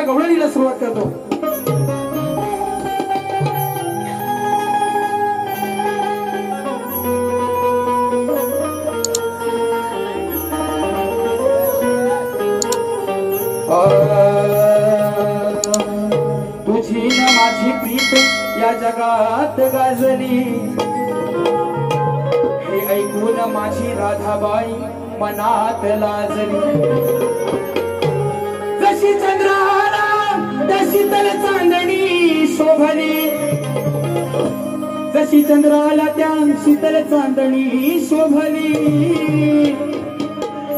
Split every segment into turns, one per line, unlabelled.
गवळणीला सुरुवात करतो. तुझी न माझी प्रीत या जगात गाजली, हे ऐकून माझी राधाबाई मनात लाजली. जशी चंद्राला तशी तल चांदणी शोभली, जशी चंद्राला त्या शीतल चांदणी शोभली,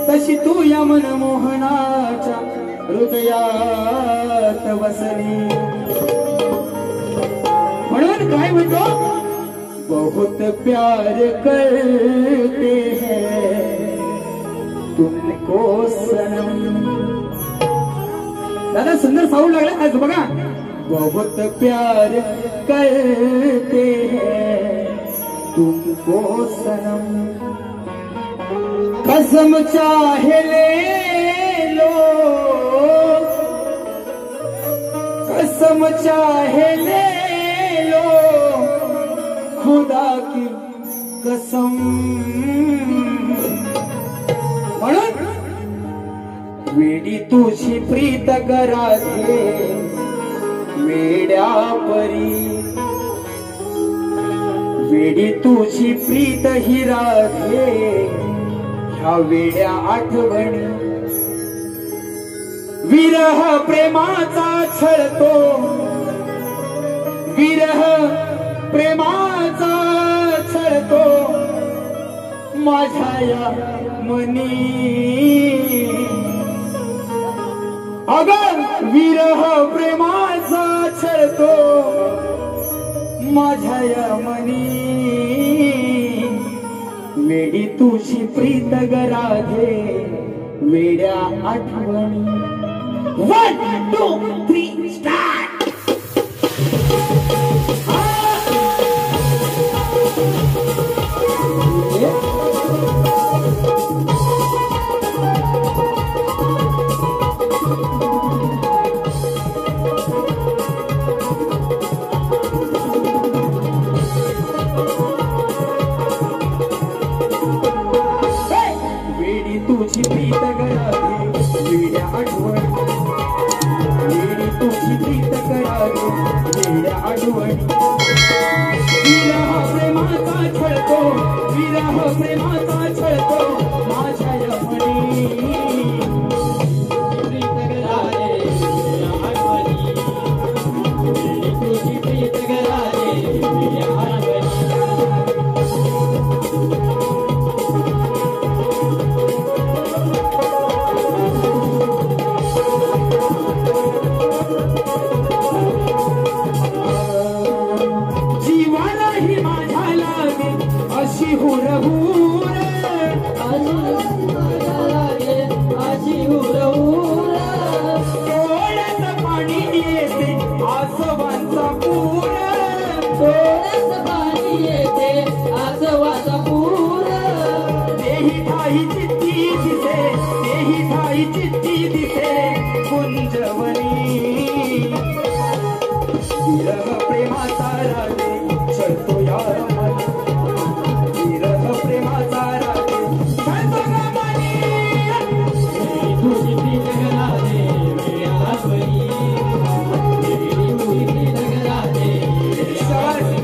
तशी तू या मनमोहनाच्या हृदयात बसली. म्हणून काय म्हणतो, बहुत प्यार करते हैं तुमको सनम. दादा सुंदर साऊंड लागला आज बघा. बहुत प्यार करते हैं तुमको सनम, कसम चाहे ले लो, कसम चाहे ले लो, खुदा की कसम. म्हणून वेडी तुझी प्रीत राधे वेड्या परी, वेडी तुझी प्रीत ही राधे ह्या वेड्या आठवणी. विरह प्रेमाचा छळतो, विरह प्रेमाचा छळतो माझ्या या मनी. अगं विरह प्रेमाचा छळतो माझ्या या मनी. वेडी तुझी प्रीत राधे वेड्या आठवणी. 1 2 3 स्टार्ट. वेडी तुझी प्रीत राधे वेड्या आठवणी, वेडी तुझी प्रीत राधे वेड्या आठवणी. विरह प्रेमाचा छळतो, विरह प्रेमाचा छळतो माझ्या यमनी. प्रीत राधे वेड्या आठवणी, वेडी तुझी प्रीत राधे वेड्या आठवणी. अशी हुरहुर, अशी हुरहुर, डोळ्यात पाणी येते आसवांचा पूर, डोळ्यात पाणी येते आसवांचा पूर. तेही ठाई चित्ती दिसे, तेही ठाई चित्ती दिसे कुंजवनी. विरह प्रेमाचा राधे छळतो या मनी, विरह प्रेमाचा राधे छळतो या मनी. तुझी प्रीत राधे वेड्या आठवणी, तुझी प्रीत राधे वेड्या आठवणी.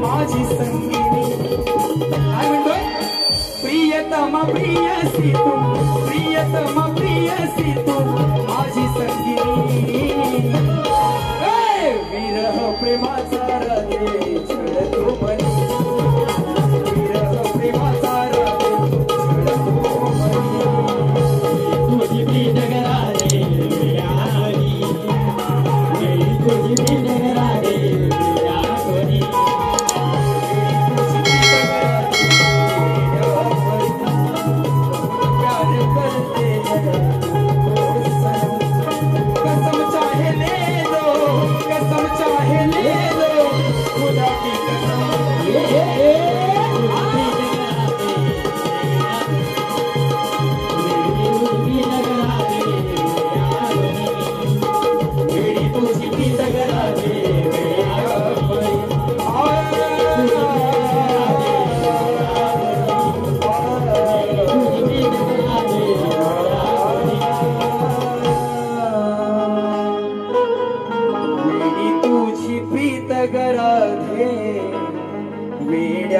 माझी संगीनी काय म्हणतोय, प्रियतमा प्रियसी तू, प्रियतमा प्रियसी तू माझी संगीनी. विरह प्रेमाचा राधे छळतो मनी.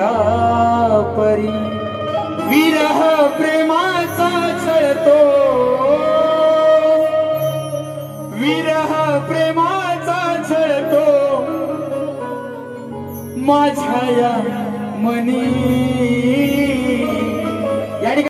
या परी विरह प्रेमाचा छळतो विरह प्रेमाचा छळतो माझ्या या मनी